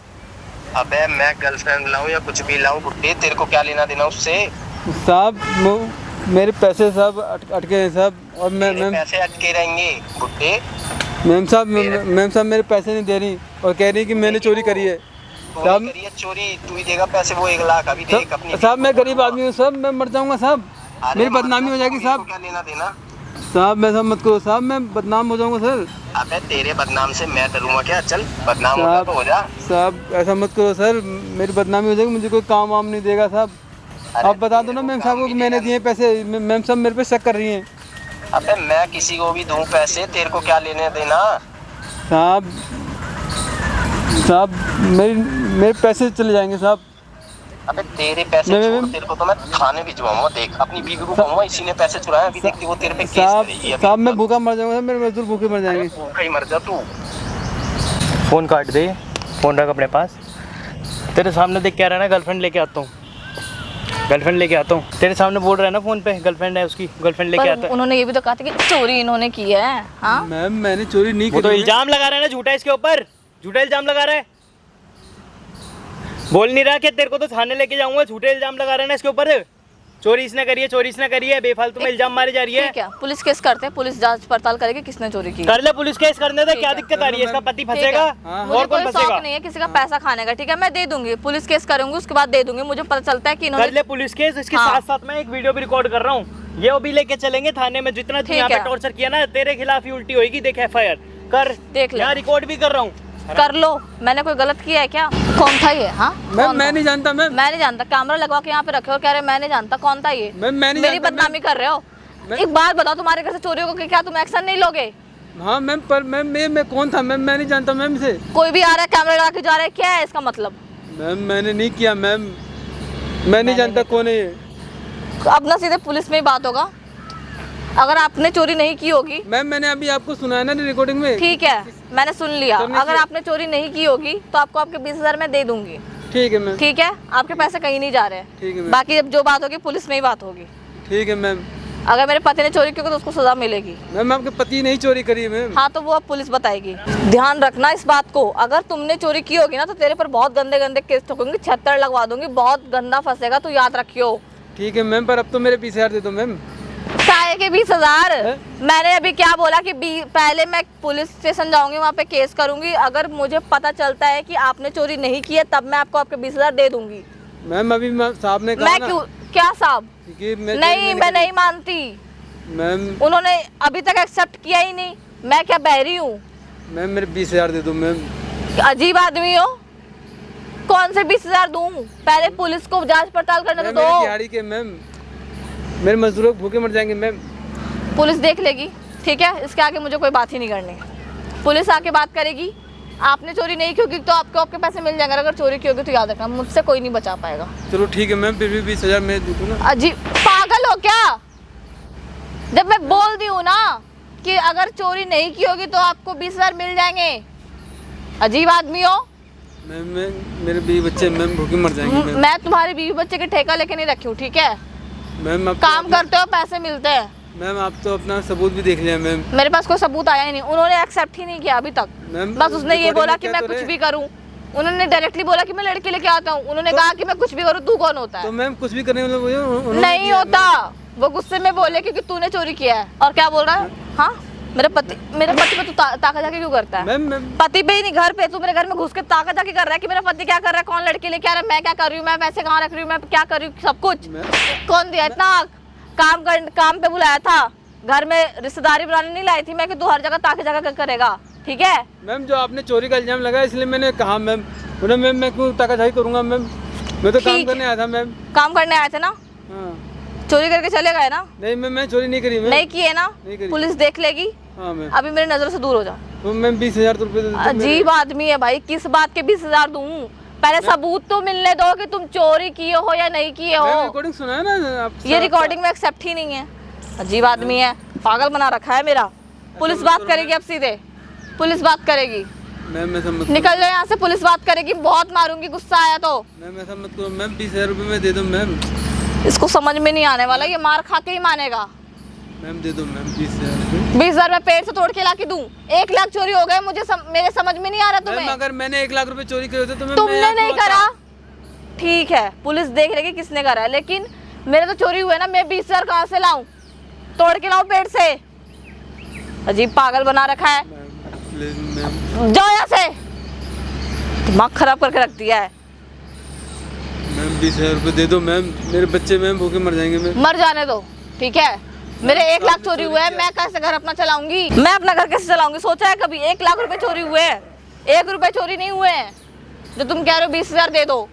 अबे मैं गर्लफ्रेंड लाऊं या कुछ भी लाऊं बुड्ढे, तेरे को क्या लेना देना उससे? साहब मेरे पैसे साहब अटके हैं साहब। और मैं तेरे मैम पैसे अटके रहेंगे बुड्ढे। मैम साहब मेरे पैसे नहीं दे रही और कह रही कि मैंने चोरी करी है। तूने करी है चोरी, तू ही देगा पैसे वो 1 लाख। अभी देख अपनी। साहब मैं गरीब आदमी हूँ साहब, मैं मर जाऊंगा साहब, अरे मेरी मर बदनामी हो जा, जाएगी तेरे को साहब। क्या लेना देना? साहब ऐसा मत करो साहब, मैं बदनाम हो जाऊंगा सर। अबे तेरे बदनाम से मैं डरूंगा क्या? चल बदनाम होगा तो हो जा। साहब ऐसा मत करो सर, मेरी बदनामी हो जाएगी, मुझे कोई काम वाम नहीं देगा साहब। अरे आप बता दो तेरे ना को मैम काम साहब को भी कि मैंने देगा दिए पैसे। मैम साहब मेरे पे शक कर रही हैं। अबे मैं किसी को भी दूं पैसे, तेरे को क्या लेने देना? साहब मेरे पैसे चले जाएंगे साहब। अबे तेरे पैसे मैं- छोड़, तेरे को तो मैं थाने भिजवाऊंगा। देख अपनी बीवी को कहूंगा इसी ने पैसे चुराए, अभी देखती वो तेरे पे केस करेगी। अभी साहब मैं भूखा मर जाऊंगा, मेरे मजदूर भूखे मर जाएंगे। भूखा ही मर जा तू। फोन काट दे, फोन रख अपने पास। तेरे सामने देख कह रहा है ना गर्लफ्रेंड लेके आता हूँ, गर्लफ्रेंड लेके आता हूँ। तेरे सामने बोल रहा है ना फोन पे गर्लफ्रेंड है उसकी, गर्लफ्रेंड लेके आता पर है। उन्होंने ये भी तो कहा था कि चोरी इन्होंने की है। हाँ मैम मैंने चोरी नहीं वो तो करी। इल्जाम लगा रहा है ना झूठा, इसके ऊपर झूठा इल्जाम लगा रहा है। बोल नहीं रहा कि तेरे को तो थाने लेके जाऊंगा, झूठे इल्जाम लगा रहा है ना इसके ऊपर। चोरी इसने करी है, चोरी इसने करी है, बेफालतू में इल्जाम मारी जा रही है। ठीक है, पुलिस केस करते हैं, पुलिस जांच पड़ताल करेगी किसने चोरी की। कर ले, पुलिस केस करने दे, ठीक क्या है। दिक्कत आ रही है? इसका पति ठीक है। फंसेगा मुझे और कौन कोई फंसेगा? शौक नहीं है किसी का पैसा खाने का। ठीक है, मैं दे दूंगी, पुलिस केस करूंगी, उसके बाद दे दूंगी। मुझे पता चलता है कि कर इन्होंने ले पुलिस केस, इसके हाँ। साथ साथ मैं एक वीडियो भी रिकॉर्ड कर रहा हूँ, ये भी लेके चलेंगे थाने में। जितना तू ठीक यहाँ पे है। टॉर्चर किया ना, तेरे खिलाफ ही उल्टी होगी। देख FIR कर, देख ले। यहाँ रिकॉर्ड भी कर रहा हूँ। कर लो। मैंने कोई गलत किया है क्या? कौन था ये? हाँ मैम कौन मैं था? नहीं जानता मैम। मैं नहीं जानता। कैमरा लगवा के यहाँ पे रखे हो, कह रहे मैं नहीं जानता। कौन था ये? मैम मैं नहीं मेरी जानता, बदनामी कर रहे हो। एक बात बताओ, तुम्हारे घर से चोरी होगी, क्या तुम एक्शन नहीं लोगे? हाँ मैम पर मैम मैं कौन था मैम, मैं नहीं जानता मैम से। कोई भी आ रहा है कैमरा लगा के जा रहा है, क्या है इसका मतलब? मैम मैंने नहीं किया मैम, मैं नहीं जानता कौन है ये। अब ना सीधे पुलिस में ही बात होगा। अगर आपने चोरी नहीं की होगी, मैम मैंने अभी आपको सुनाया ना रिकॉर्डिंग में। ठीक है, मैंने सुन लिया। सर ने अगर किया। आपने चोरी नहीं की होगी तो आपको आपके 20,000 मैं दे दूंगी। ठीक है मैम। ठीक है, आपके पैसे कहीं नहीं जा रहे ठीक है हैं। मैम। बाकी अब जो बात होगी पुलिस में ही बात होगी। ठीक है मैम। अगर मेरे पति ने चोरी की होगी तो उसको सजा मिलेगी। मैम आपके पति नहीं चोरी करी है मैम। हाँ तो वो अब पुलिस बताएगी। ध्यान रखना इस बात को, अगर तुमने चोरी की होगी ना तो तेरे पर बहुत गंदे गंदे केस ठोकूंगी, 76 लगवा दूंगी, बहुत गंदा फंसेगा, तू याद रखियो। ठीक है मैम, पर अब तो मेरे 20,000 दे दो मैम। क्या काहे के 20,000? मैंने अभी क्या बोला कि पहले मैं पुलिस स्टेशन जाऊंगी, वहाँ पे केस करूंगी। अगर मुझे पता चलता है कि आपने चोरी नहीं की है तब मैं आपको आपके 20,000 दे दूंगी। मैम अभी साहब ने कहा मैं क्यों, क्या साहब? नहीं, मैं नहीं मानती मैम। उन्होंने अभी तक एक्सेप्ट किया ही नहीं। मैं क्या बहरी हूँ? मैम मेरे 20,000 दे दो मैम। अजीब आदमी हो। कौन से 20,000 दूं? पहले पुलिस को जांच पड़ताल करने तो दो। दिहाड़ी के मैम, मेरे मजदूर भूखे मर जाएंगे मैम। पुलिस देख लेगी, ठीक है, इसके आगे मुझे कोई बात ही नहीं करनी। पुलिस आके बात करेगी। आपने चोरी नहीं की होगी तो आपको आपके पैसे मिल जाएंगे। अगर चोरी की होगी तो याद रखना मुझसे कोई नहीं बचा पाएगा। चलो ठीक है मैम, फिर भी 20,000 मैं दे दूँ ना। अजीब, पागल हो क्या? जब मैं बोल दी हूँ ना कि अगर चोरी नहीं की होगी तो आपको 20,000 मिल जाएंगे। अजीब आदमी हो। मैम मेरे बीवी बच्चे मैम भूखे मर जाएंगे मैम। मैं तुम्हारे बीवी बच्चे के ठेका लेके नहीं रखी हूँ, ठीक है? मैम आप काम करते हो, पैसे मिलते हैं। मैम आप तो अपना सबूत भी देख लिया मैम। मेरे पास कोई सबूत आया ही नहीं। उन्होंने एक्सेप्ट ही नहीं किया अभी तक। मैम बस उसने ये बोला कि मैं तो कुछ भी करूं। उन्होंने डायरेक्टली बोला कि मैं लड़के लेके आता हूँ। उन्होंने कहा कि मैं कुछ भी करूँ, तू कौन होता तो है? मैम कुछ भी करने वाले नहीं होता। वो गुस्से में बोले क्योंकि तूने चोरी किया है। और क्या बोल रहा है? हाँ, मेरे पति पे तू ताका जाके क्यों करता है? मैम पति पे ही नहीं, घर पे तू मेरे घर में घुस के ताका जाके कर रहा है कि मेरा पति क्या कर रहा है, कौन लड़के लेके आ रहा है, मैं क्या कर रही हूँ, मैं पैसे कहाँ रख रही हूँ, मैं क्या कर रही हूँ, सब कुछ कौन दिया? इतना काम पे बुलाया था, घर में रिश्तेदारी बनाने नहीं लाई थी मैं कि तू हर जगह ताके जाके करेगा, ठीक है? मैम जो आपने चोरी का इल्जाम लगाया इसलिए मैंने कहा मैम। मैम मैं क्यों ताकाझाई करूंगा मैम? मैं तो काम करने आया था मैम। काम करने आए थे ना? हाँ। चोरी करके चले गए ना? नहीं मैम मैं चोरी नहीं करी मैम। नहीं किए ना? नहीं करी। पुलिस देख लेगी। हाँ मैम। अभी मेरी नजर से दूर हो जाओ। तो मैम 20,000 रुपए दे दो। अजीब आदमी है भाई, किस बात के 20,000 दूं? पहले सबूत तो मिलने दो कि तुम चोरी किए हो या नहीं किए हो। रिकॉर्डिंग सुना है ना आप? ये रिकॉर्डिंग में एक्सेप्ट ही नहीं है। अजीब आदमी है, पागल बना रखा है मेरा। पुलिस बात करेगी अब सीधे, पुलिस बात करेगी। मैम ऐसा मत निकल जाओ यहाँ से, पुलिस बात करेगी। बहुत मारूंगी गुस्सा आया तो। मैम ऐसा मत करो मैम, 20,000 रुपए में दे दो मैम। इसको समझ में नहीं आने वाला, ये मार खा के ही मानेगा। मैम दे दो मैम 20,000। 20,000 मैं पेड़ से तोड़ के ला के दूं? 1 लाख चोरी हो गए, मेरे समझ में नहीं आ रहा तुम्हें। अगर मैंने 1 लाख रुपए चोरी करे होते तो मैम तुमने नहीं करा, ठीक है, पुलिस देख लेगी किसने करा है। लेकिन मेरे तो चोरी हुए ना, मैं 20,000 कहाँ से लाऊं? तोड़ के लाऊं पेड़ से? अजीब पागल बना रखा है। जाओ यहाँ से, दिमाग खराब करके रख दिया है। मैम 20,000 रुपए दे दो मैम, मेरे बच्चे मैम भूखे मर जाएंगे मैम। मर जाने दो, ठीक है? मेरे 1 लाख चोरी हुए हैं, मैं कैसे घर अपना चलाऊंगी? मैं अपना घर कैसे चलाऊंगी? सोचा है कभी? 1 लाख रुपए चोरी हुए हैं, 1 रुपए चोरी नहीं हुए हैं। जो तुम कह रहे हो 20,000 दे दो।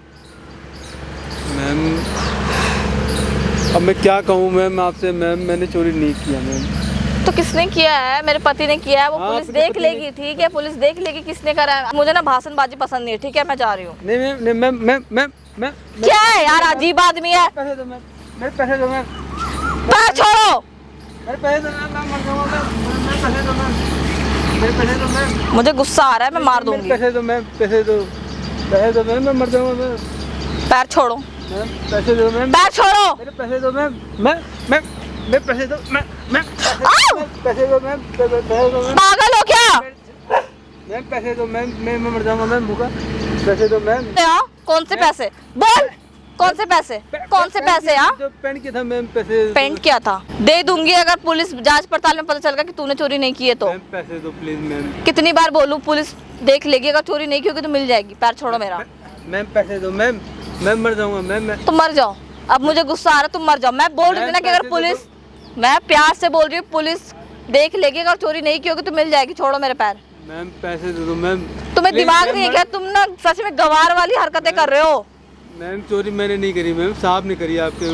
मैम अब मैं क्या कहूँ मैम आपसे? मैम मैंने चोरी नहीं किया मैम। तो किसने किया है? मेरे पति ने किया है। वो हाँ, पुलिस आपके देख पति लेगी, ठीक है? पुलिस देख लेगी किसने करा है। मुझे ना भाषणबाजी पसंद नहीं है, ठीक है? मैं जा रही हूँ। नहीं मैम, नहीं मैम, मैम क्या है यार, अजीब आदमी है। पैसे दो मैम, मेरे पैसे दो मैम, पैर छोड़ो। मेरे पैसे दो मैम, मैं मर जाऊंगा मैम, मेरे पैसे दो मैम, मेरे पैसे दो मैम। मुझे गुस्सा आ रहा है, मैं मार दूंगी। पैसे दो मैम, पैसे दो मैम, मैं मर जाऊंगा मैम। पैर छोड़ो, मैम पैसे दो मैम, पैर छोड़ो। मेरे पैसे दो मैम, मैं पैसे दो मैं आओ! पैसे दो मैम, पैसे दो मैम, पागल हो क्या? मैम पैसे दो मैम, मैं मर जाऊंगा मैम भूखा। पैसे दो मैम। कौन से पैसे? बोल, कौन से पैसे? कौन से पैसे? जो पेंट किया था मैम, पैसे पेंट किया था, दे दूंगी अगर पुलिस जांच पड़ताल में पता चलेगा कि तूने चोरी नहीं की है तो। मैम पैसे दो प्लीज मैम। कितनी बार बोलूं, पुलिस देख लेगी, अगर चोरी नहीं की होगी तो मिल जाएगी। पैर छोड़ो मेरा। मैम पैसे दो मैम, मैं मर जाऊंगा मैम। मैं तुम मर जाओ, अब मुझे गुस्सा आ रहा है, तुम मर जाओ। मैं बोल रही थी ना कि अगर पुलिस, मैं प्यार से बोल रही हूँ, पुलिस देख लेगी, अगर चोरी नहीं की होगी तो मिल जाएगी। छोड़ो मेरे पैर। मैम पैसे दे दो मैम। तुम्हें दिमाग नहीं है क्या? तुम ना सच में गवार वाली हरकतें कर रहे हो। मैम चोरी मैंने नहीं करी मैम, साहब ने करी आपके।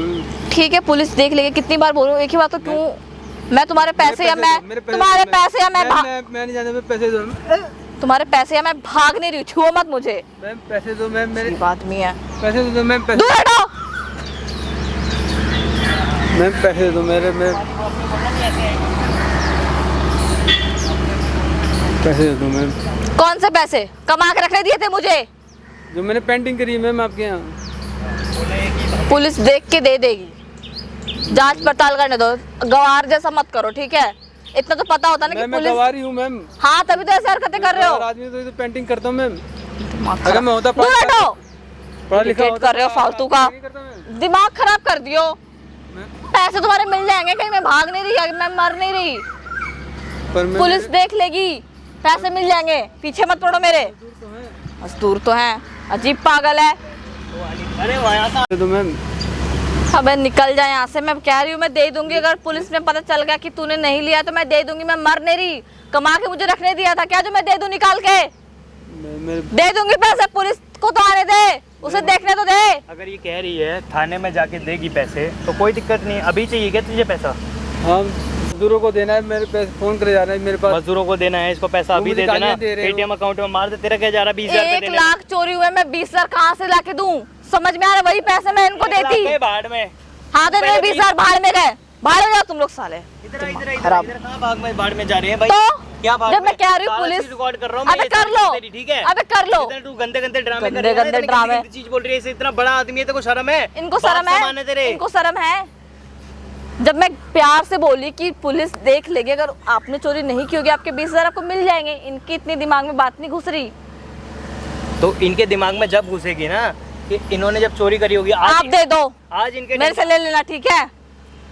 ठीक है, पुलिस देख लेगी। कितनी बार बोलूं, एक ही बात तो क्यों? मैं तुम्हारे पैसे या मैं तुम्हारे पैसे या मैं मैं नहीं जानता, मैं पैसे दो तुम्हारे पैसे या मैं भाग नहीं रही हूँ। छुओ मत मुझे। मैम, पैसे दो मैम, मेरे आदमी है। पैसे दो मैम, दूर हटो। मैम पैसे दो मेरे, मैम पैसे दे दो मैम। कौन से पैसे? कमा के रखने दिए थे मुझे, जो मैंने पेंटिंग करी है मैम आपके यहाँ। पुलिस देख के दे देगी। जांच पड़ताल करने दो, गवार जैसा मत करो, ठीक है? इतना तो पता होता ना कि मैं पुलिस गवार ही हूँ मैम। हाँ, तभी तो ऐसे हरकतें कर रहे हो। आदमी तो पेंटिंग करता हूँ मैम। अगर मैं होता दूर हटो। पढ़ा लिखा कर रहे हो फालतू का, दिमाग खराब कर दियो। पैसे तुम्हारे मिल जाएंगे, कहीं मैं भाग नहीं रही, मैं मर नहीं रही, पर मैं पुलिस देख लेगी, पैसे मिल जाएंगे, पीछे मत पड़ो मेरे। मजदूर तो है, अजीब पागल है। अरे वहाँ तो मैम अबे निकल जाए यहाँ से, मैं कह रही हूँ मैं दे दूंगी, अगर पुलिस में पता चल गया कि तूने नहीं लिया तो मैं दे दूंगी, मैं मर नहीं रही, कमा के मुझे रखने दिया था क्या जो मैं दे दूं निकाल के? दे दूंगी पैसे, पुलिस को तो आने दे, उसे देखने तो दे। अगर ये कह रही है थाने में जाके देगी पैसे तो कोई दिक्कत नहीं, अभी चाहिए क्या तुझे पैसा? हाँ मजदूरों को देना है, मेरे पैसे फोन करे जा रहे हैं मेरे पास। मजदूरों को देना है, इसको पैसा अभी दे देना, पेटीएम अकाउंट में मार दे, तेरा क्या जा रहा 20,000 रुपए 1 लाख चोरी हुए, मैं 20,000 कहाँ से लाके दूं? समझ में आ रहा, वही पैसे मैं इनको देती। बाढ़ में हाँ तो मेरे 20,000 भाड़ में गए, भाड़ में जाओ तुम लोग साले। खराब। कहाँ भाग में बाढ़ में जा रहे हैं भाई? तो क्या भाग जब मैं कह रही हूँ सारा पुलिस चीज़ रिकॉर्ड कर रहा हूँ मैं, अबे ये कर लो, तेरी, ठीक है? अबे कर लो, इतने तू गंदे गंदे ड्रामे कर गंदे रहा है, गंदे इतनी ड्रामे। गंदी चीज बोल रही है, इसे इतना बड़ा आदमी है, तेरे को शर्म है? इनको बाप शर्म समान है, तेरे। इनको शर्म है। जब मैं प्यार से बोली कि पुलिस देख लेगी, अगर आपने चोरी नहीं की होगी आपके 20,000 आपको मिल जाएंगे, इनकी इतनी दिमाग में बात नहीं घुस रही। तो इनके दिमाग में जब घुसेगी ना कि इन्होंने जब चोरी करी होगी, आप दे दो, आज इनके मेरे से ले लेना, ठीक है?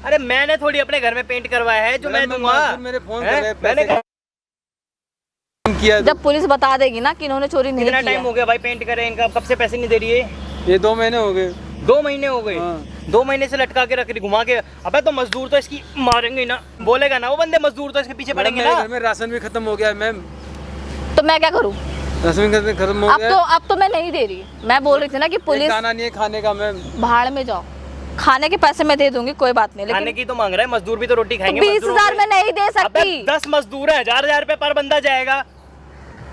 अरे मैंने थोड़ी अपने घर में पेंट करवाया है जो मैं दूंगा। मेरे फोन हैं? कर मैंने किया। जब पुलिस बता देगी ना कि इन्होंने चोरी नहीं कितना की टाइम है। हो गया भाई पेंट करे इनका, कब से पैसे नहीं दे रही है? ये 2 महीने हो गए। 2 महीने हो गए? हाँ। 2 महीने से लटका के रख रही, घुमा के। अबे तो मजदूर तो इसकी मारेंगे ना, बोलेगा ना वो बंदे, मजदूर तो इसके पीछे मैडम, पड़ेंगे मेरे ना। घर में राशन भी खत्म हो गया है मैम, तो मैं क्या करूँ? राशन भी खत्म हो गया है। अब तो मैं नहीं दे रही, मैं बोल रही थी ना कि एक पुलिस दाना नहीं है खाने का मैम। भाड़ में जाओ, खाने के पैसे मैं दे दूंगी, कोई बात नहीं, खाने लेकिन की तो मांग रहा है, मजदूर भी तो रोटी खाएंगे। 20,000 मैं नहीं दे सकती। 10 मजदूर है, 1,000 रुपए पर बंदा जाएगा।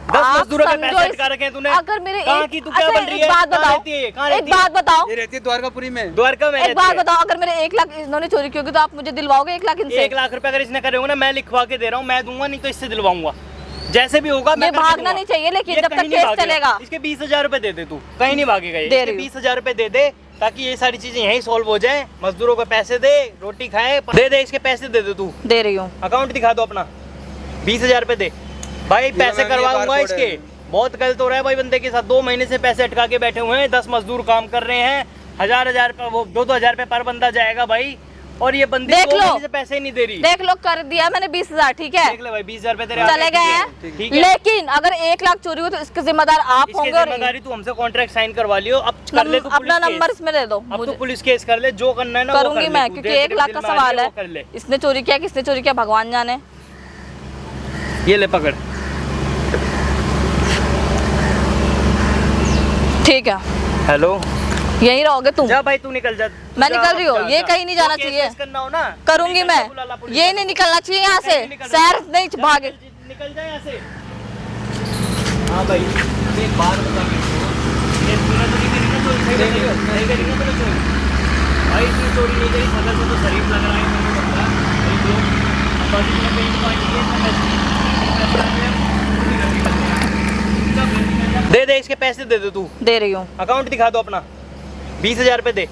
10 आप मजदूरों के पैसे समझो अटका रखे हैं तूने। अगर मेरे कहाँ एक- की तू क्या अच्छा, बन रही एक है? बात कहाँ बताओ, रहती है? कहाँ एक रहती है? बात बताओ, ये रहती है द्वारकापुरी में। द्वारका में एक रहती बात है। बताओ, अगर मेरे 1 लाख इन्होंने चोरी की होगी तो आप मुझे दिलवाओगे 1 लाख इनसे? 1 लाख रुपए अगर इसने करे होंगे ना, मैं लिखवा के दे रहा हूँ, मैं दूंगा, नहीं तो इससे दिलवाऊंगा, जैसे भी होगा। ये मैं करके भागना दूंगा। नहीं चाहिए, लेकिन ये जब तक कहीं नहीं केस भागेगा। चलेगा। इसके 20,000 रुपए दे दे तू, कहीं नहीं भागेगा ये। दे इसके रही हूँ। 20,000 रुपए दे दे ताकि ये सारी चीजें यहीं सॉल्व हो जाए। मजदूरों को पैसे दे, रोटी खाए, दे दे, इसके पैसे दे दे तू। दे रही हूँ। अकाउंट दिखा दो अपना, 20,000 रुपए दे भाई, पैसे मैम, ये करवाऊंगा बारकोड इसके। है। बहुत गलत हो रहा है भाई बंदे के साथ, 2 महीने से पैसे अटका के बैठे हुए हैं, 10 मजदूर काम कर रहे हैं, 1,000 रुपए, वो 2,000 रुपए पर बंदा जाएगा भाई, और ये बंदी देख 2 लो। महीने से पैसे ही नहीं दे रही। देख लो, कर दिया मैंने 20,000, ठीक है? देख ले भाई, 20,000 रुपए तेरे चले हाथ गए में हैं, ठीक है। लेकिन अगर 1 लाख चोरी हुई तो इसके जिम्मेदार आप इसकी होंगे। और जिम्मेदारी तू हमसे कॉन्ट्रैक्ट साइन करवा लियो, अब कर ले तू अपना पुलिस नंबर केस। इसमें दे दो अब तो मुझे, पुलिस केस कर ले, जो करना है ना वो कर करूंगी ले मैं, तू। क्योंकि देख 1 लाख का दिल मार सवाल ले, है। वो कर ले। इसने चोरी किया, किसने चोरी किया, भगवान जाने। ये ले पकड़। ठीक है, हेलो, यहीं रहोगे तुम। जा भाई, तू निकल जा। मैं निकल रही हूँ, ये कहीं नहीं जाना केस चाहिए। वेस करना हो ना, करूंगी निकल मैं, जा, बुला ला पुलिस ये वाले। नहीं निकलना चाहिए यहाँ से, नहीं निकलना। शहर नहीं जा, भागे। निकल जा यहाँ से। हाँ भाई, एक बात बता मेरे को, ये तूने तो नहीं करी ना चोरी? नहीं करी ना तूने चोरी? भाई तू चोरी नहीं करी, फसल से तो शरीफ लग रहा है मेरे को पता है। भाई जो बाकी तूने पेंट पानी है, इतना पैसे दे दे, इसके पैसे दे दे तू। दे रही हूँ। अकाउंट दिखा दो अपना, 20,000 रुपए दे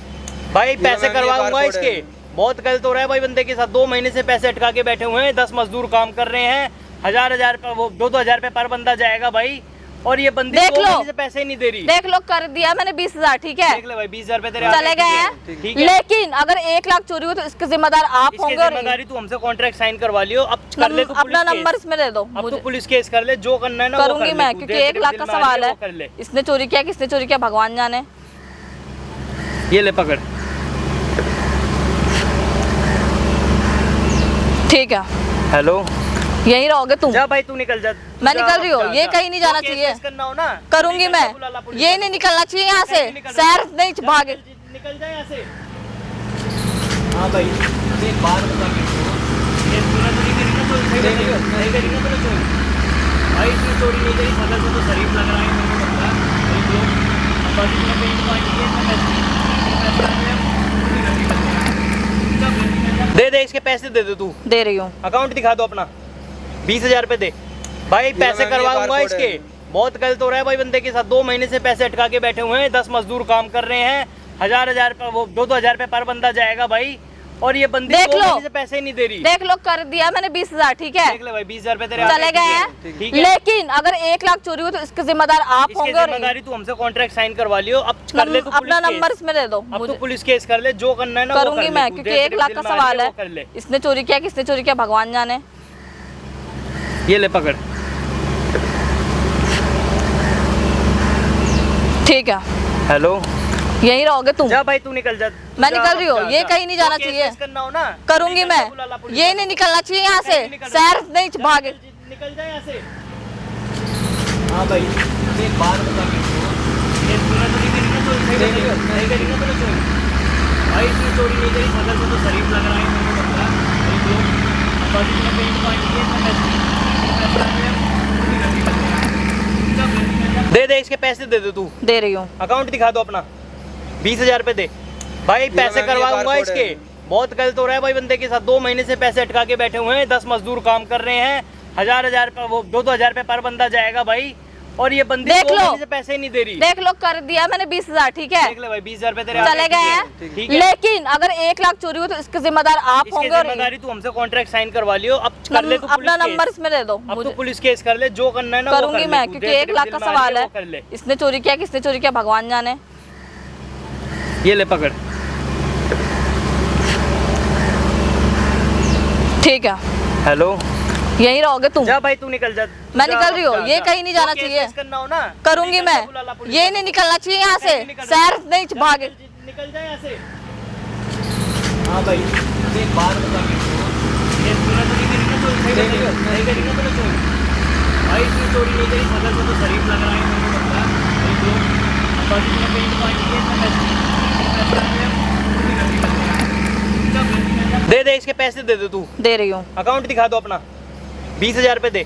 भाई, पैसे मैम, ये करवाऊंगा बारकोड इसके। है। बहुत गलत हो रहा है भाई बंदे के साथ, 2 महीने से पैसे अटका के बैठे हुए हैं, 10 मजदूर काम कर रहे हैं, 1,000 रुपए, वो 2,000 रुपए पर बंदा जाएगा भाई, और ये बंदी देख 2 लो। महीने से पैसे ही नहीं दे रही। देख लो, कर दिया मैंने 20,000, ठीक है? देख ले भाई, 20,000 रुपए तेरे हाथ चले में गए है, हैं, ठीक है। लेकिन अगर 1 लाख चोरी हुई तो इसके जिम्मेदार आप इसकी होंगे। और जिम्मेदारी तू हमसे कॉन्ट्रैक्ट साइन करवा लियो, अब कर ले तू अपना पुलिस नंबर केस। इसमें दे दो अब तो मुझे, पुलिस केस कर ले, जो करना है ना वो करूंगी कर ले मैं, तू। क्योंकि देख 1 लाख दिल का में आ सवाल रही है। वो कर ले। इसने चोरी किया, किसने चोरी किया, भगवान जाने। ये ले पकड़। ठीक है, हेलो, यहीं रहोगे तुम। जा भाई, तू निकल जा। मैं निकल रही हूँ, जा, ये जा। कहीं नहीं जाना केस चाहिए। वेस करना हो ना, करूंगी निकल मैं, जा, बुला ला पुलिस ये वाले। नहीं निकलना चाहिए यहाँ से, कहीं नहीं करना। शहर नहीं जा, भागे। निकल जा यहाँ से। हाँ भाई, एक बात बता मेरे को, ये तूने तो नहीं करी ना चोरी? नहीं करी ना तूने चोरी? भाई तू चोरी नहीं करी, फसल से तो शरीफ लग रहा है मेरे को पता है। भाई जो बाकी तूने पेंट पानी है, इतना पैसे दे दे, इसके पैसे दे दे तू। दे रही हूँ। अकाउंट दिखा दो अपना, 20,000 रुपए दे भाई, पैसे मैम, ये करवाऊंगा बारकोड इसके। है। बहुत गलत हो रहा है भाई बंदे के साथ, 2 महीने से पैसे अटका के बैठे हुए हैं, 10 मजदूर काम कर रहे हैं, 1,000 रुपए, वो 2,000 रुपए पर बंदा जाएगा भाई, और ये बंदी देख 2 लो। महीने से पैसे ही नहीं दे रही। देख लो, कर दिया मैंने 20,000, ठीक है, देख ले भाई 20,000 रुपए तेरे चले गए हैं। ठीक है, लेकिन अगर 1 लाख चोरी हो तो इसके जिम्मेदार आप इसकी होंगे। और जिम्मेदारी तू हमसे कॉन्ट्रैक्ट साइन करवा लियो। अब कर ले तू अपना पुलिस नंबर केस। इसमें दे दो अब मुझे, तू पुलिस केस कर ले, जो करना है ना वो कर करूंगी ले मैं, तू। क्योंकि देख 1 तेरे लाख दिल का में आ रही सवाल है। वो कर ले। इसने चोरी किया, किसने चोरी किया, भगवान जाने। ये ले पकड़। ठीक है, हेलो, यहीं रहोगे तुम। जा भाई तू निकल जा। मैं जा, निकल रही हूँ, जा, ये जा। कहीं नहीं जाना केस चाहिए। वेस करना हो ना करूंगी निकल जा, मैं, बुला ला पुलिस ये वाले। नहीं निकलना चाहिए यहाँ से, नहीं निकल शहर रहा। नहीं भागे। निकल जा यहाँ से। हाँ भाई, एक बात बता के ये तूने तो नहीं करी ना चोरी, नहीं करी ना तूने चोरी। भाई तू चोरी नहीं करी, बगल से तो शरीफ लग रहा है मेरे को लग रहा है। देख लो, बॉडी में पेंट पानी है तो दे दे, इसके पैसे दे दे तू। दे रही हूँ, अकाउंट दिखा दो अपना, 20,000 रुपए दे भाई, पैसे करवाऊंगा इसके। बहुत गलत हो रहा है भाई बंदे के साथ, 2 महीने से पैसे अटका के बैठे हुए हैं, 10 मजदूर काम कर रहे हैं, 1,000 रुपए वो 2,000 रुपए पर बंदा जाएगा भाई। और ये बंदी देख 2 लो। महीने से पैसे ही नहीं दे रही। देख लो, कर दिया मैंने 20,000, ठीक है, देख ले भाई 20,000 रुपए तेरे चले गए हैं। ठीक है, लेकिन अगर 1 लाख चोरी हो तो इसके जिम्मेदार आप इसकी होंगे। और जिम्मेदारी तू हमसे कॉन्ट्रैक्ट साइन करवा लियो। अब कर ले तू अपना पुलिस नंबर केस। इसमें दे दो अब तू मुझे, पुलिस केस कर ले, जो करना है ना वो कर करूंगी ले मैं, तू। क्योंकि देख 1 तेरे लाख दिल का में आ रही सवाल है। वो कर ले। इसने चोरी किया, किसने चोरी किया, भगवान जाने। ये ले पकड़। ठीक है, हेलो, यहीं रहोगे तुम। जा भाई तू निकल जा। मैं जा, निकल रही हूँ, जा, ये जा। कहीं नहीं जाना केस चाहिए। वेस करना हो ना करूंगी निकल जा, मैं, बुला ला पुलिस ये वाले। नहीं निकलना चाहिए यहाँ से, नहीं निकल रहा। शहर नहीं भागे। निकल जा यहाँ से। हाँ भाई, एक बात बता के ये तूने तो नहीं करी ना चोरी, नहीं करी ना तूने चोरी। भाई तू चोरी नहीं करी, बगल से तो शरीफ लग रहा है मेरे को लग रहा है। देख लो, बॉडी में पेंट पानी है। दे दे, इसके पैसे दे दे तू। दे रही हूँ, अकाउंट दिखा दो अपना, 20,000 रुपए दे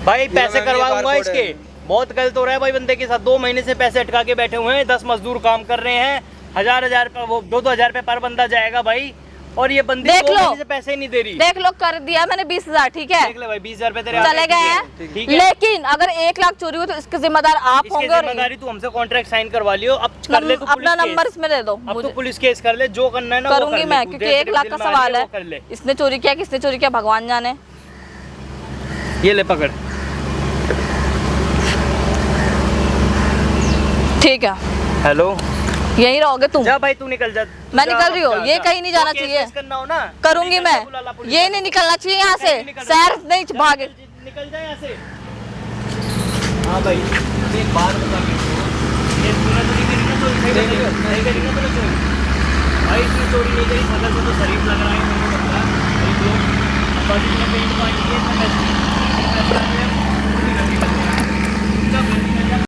भाई, पैसे करवाऊंगा इसके। बहुत गलत हो रहा है भाई बंदे के साथ, 2 महीने से पैसे अटका के बैठे हुए हैं, 10 मजदूर काम कर रहे हैं, 1,000 रुपए वो 2,000 रुपए पर बंदा जाएगा भाई। और ये बंदी देख 2 लो। महीने से पैसे ही नहीं दे रही। देख लो, कर दिया मैंने 20,000, ठीक है, देख ले भाई 20,000 रुपए तेरे चले गए हैं। ठीक है, लेकिन अगर 1 लाख चोरी हो तो इसके जिम्मेदार आप इसकी होंगे। और जिम्मेदारी तू हमसे कॉन्ट्रैक्ट साइन करवा लियो। अब कर ले तू अपना पुलिस नंबर केस। इसमें दे दो अब मुझे, तू पुलिस केस कर ले, जो करना है ना वो कर करूंगी ले मैं, तू। क्योंकि देख 1 तेरे लाख दिल का में आ रही सवाल वो है। कर ले। इसने चोरी किया, किसने चोरी किया, भगवान जाने। ये ले पकड़। ठीक है, हेलो, यहीं रहोगे तुम। जा भाई तू निकल जा। मैं जा, निकल रही हूँ, जा, ये जा। कहीं नहीं जाना केस चाहिए। वेस करना हो ना करूंगी निकल जा, मैं, बुला ला पुलिस ये वाले। नहीं निकलना चाहिए यहाँ से, नहीं निकल रहा। शहर नहीं भागे। निकल जा यहाँ से। हाँ भाई, एक बात बता के ये तूने तो नहीं करी ना चोरी, नहीं करी ना तूने चोरी। भाई तू चोरी नहीं करी, बगल से तो शरीफ लग रहा है मेरे को लग रहा है। देख लो, बॉडी में पेंट पानी है तो